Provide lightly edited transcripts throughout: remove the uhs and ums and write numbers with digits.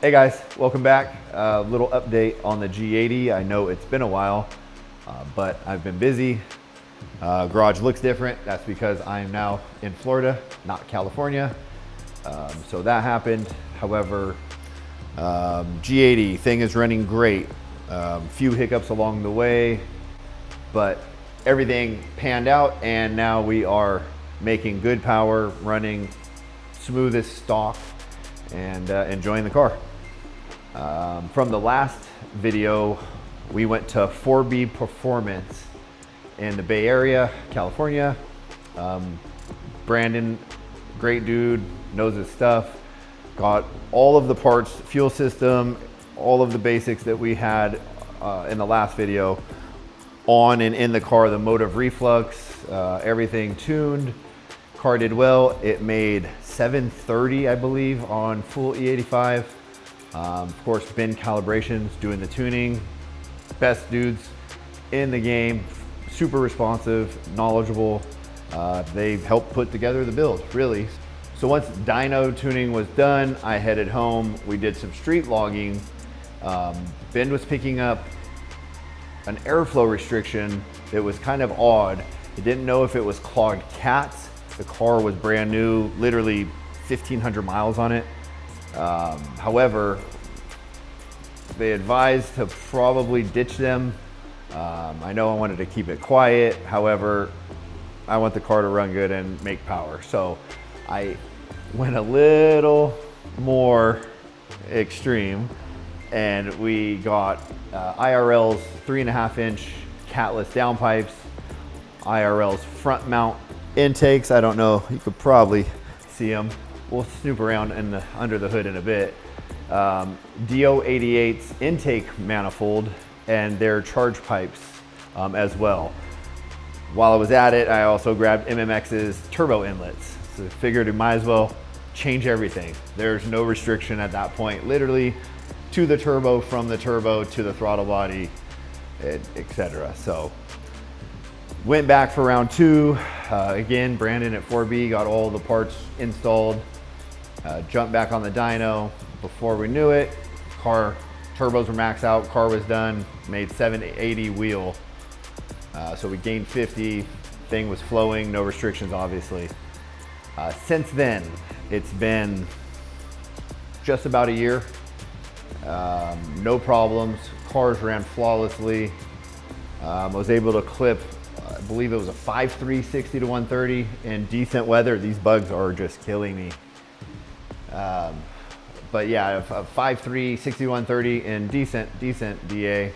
Hey guys, welcome back. A little update on the G80. I know it's been a while, but I've been busy. Garage looks different. That's because I am now in Florida, not California. So that happened. However, G80 thing is running great. Few hiccups along the way, but everything panned out and now we are making good power, running smoothest stock and enjoying the car. From the last video, we went to 4B Performance in the Bay Area, California. Brandon, great dude, knows his stuff. Got all of the parts, fuel system, all of the basics that we had in the last video on and in the car, the Motiv Reflux, everything tuned. Car did well. It made 730, I believe, on full E85. Of course, Ben Calibration's doing the tuning. Best dudes in the game, super responsive, knowledgeable. They helped put together the build, really. So once dyno tuning was done, I headed home. We did some street logging. Ben was picking up an airflow restriction that was kind of odd. He didn't know if it was clogged cats. The car was brand new, literally 1,500 miles on it. However, they advised to probably ditch them. I know I wanted to keep it quiet. However, I want the car to run good and make power. So I went a little more extreme and we got IRL's 3.5-inch catless downpipes, IRL's front mount intakes. I don't know, you could probably see them. We'll snoop around under the hood in a bit. G80's intake manifold and their charge pipes as well. While I was at it, I also grabbed MMX's turbo inlets. So I figured it might as well change everything. There's no restriction at that point, literally to the turbo, from the turbo to the throttle body, etc. So went back for round two. Again, Brandon at 4B got all the parts installed. Jumped back on the dyno. Before we knew it, turbos were maxed out, car was done, made 780 wheel. So we gained 50, thing was flowing, no restrictions obviously. Since then, it's been just about a year. No problems, cars ran flawlessly. I was able to clip, I believe it was a 5.3 60 to 130 in decent weather. These bugs are just killing me. But yeah, a 5.3 60 to 130 in decent DA.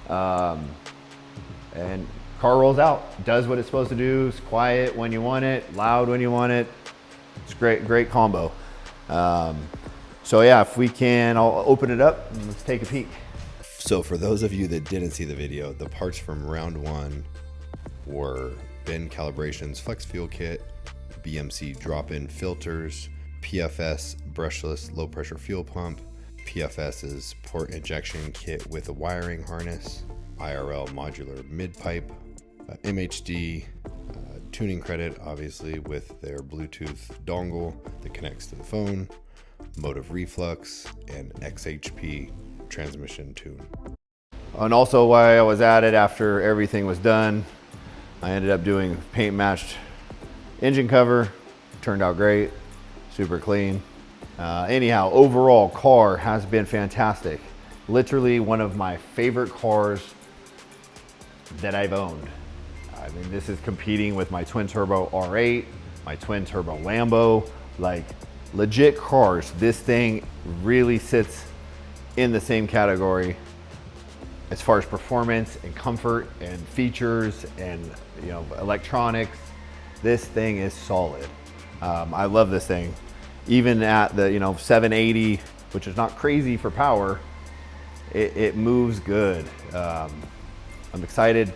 And car rolls out, does what it's supposed to do. It's quiet when you want it, loud when you want it. It's great combo. So yeah, if we can, I'll open it up and let's take a peek. So for those of you that didn't see the video, the parts from round one were Ben Calibration's Flex Fuel Kit, BMC drop-in filters, PFS brushless low pressure fuel pump, PFS's port injection kit with a wiring harness, IRL modular mid pipe, MHD tuning credit, obviously with their Bluetooth dongle that connects to the phone, Motiv Reflux, and XHP transmission tune. And also while I was at it, after everything was done, I ended up doing paint matched engine cover. Turned out great, super clean. Anyhow, overall car has been fantastic. Literally one of my favorite cars that I've owned. I mean, this is competing with my twin turbo R8, my twin turbo Lambo, like legit cars. This thing really sits in the same category as far as performance and comfort and features and, you know, electronics. This thing is solid. I love this thing. Even at the 780, which is not crazy for power, it moves good. I'm excited.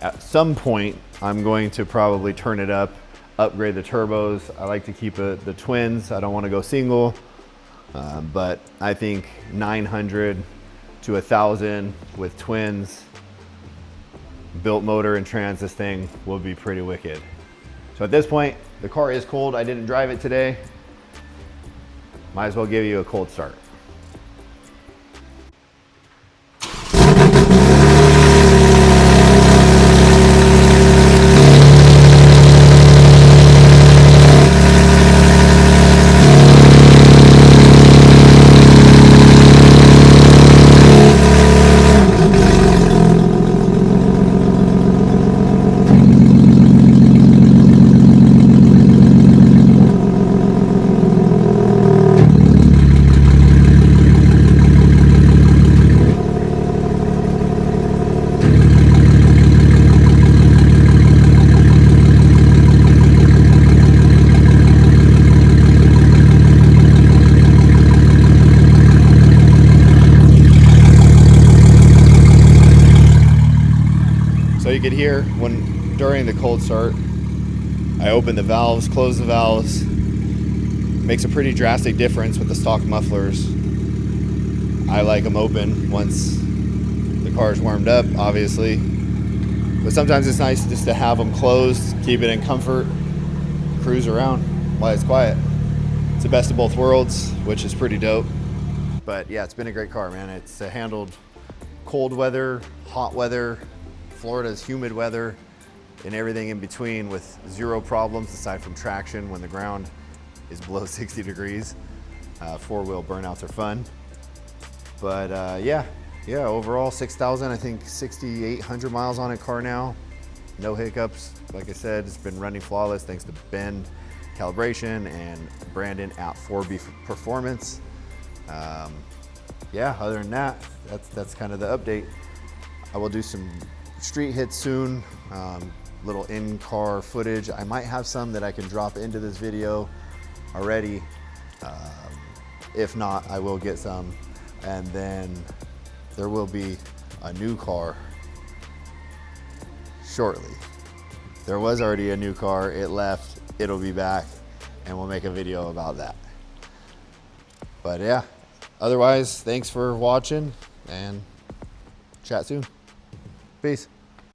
At some point, I'm going to probably turn it up, upgrade the turbos. I like to keep the twins. I don't want to go single, but I think 900 to 1,000 with twins, built motor and trans, this thing will be pretty wicked. So at this point, the car is cold. I didn't drive it today. Might as well give you a cold start. So you could hear during the cold start, I open the valves, close the valves. Makes a pretty drastic difference with the stock mufflers. I like them open once the car's warmed up, obviously. But sometimes it's nice just to have them closed, keep it in comfort, cruise around while it's quiet. It's the best of both worlds, which is pretty dope. But yeah, it's been a great car, man. It's handled cold weather, hot weather, Florida's humid weather, and everything in between with zero problems aside from traction when the ground is below 60 degrees. Four-wheel burnouts are fun. But yeah, overall 6,000, I think 6,800 miles on a car now. No hiccups. Like I said, it's been running flawless thanks to Ben Calibration and Brandon at 4B Performance. Yeah, other than that, that's kind of the update. I will do some street hits soon, little in-car footage. I might have some that I can drop into this video already. If not, I will get some. And then there will be a new car shortly. There was already a new car, it left, it'll be back, and we'll make a video about that. But yeah, otherwise, thanks for watching and chat soon. Peace.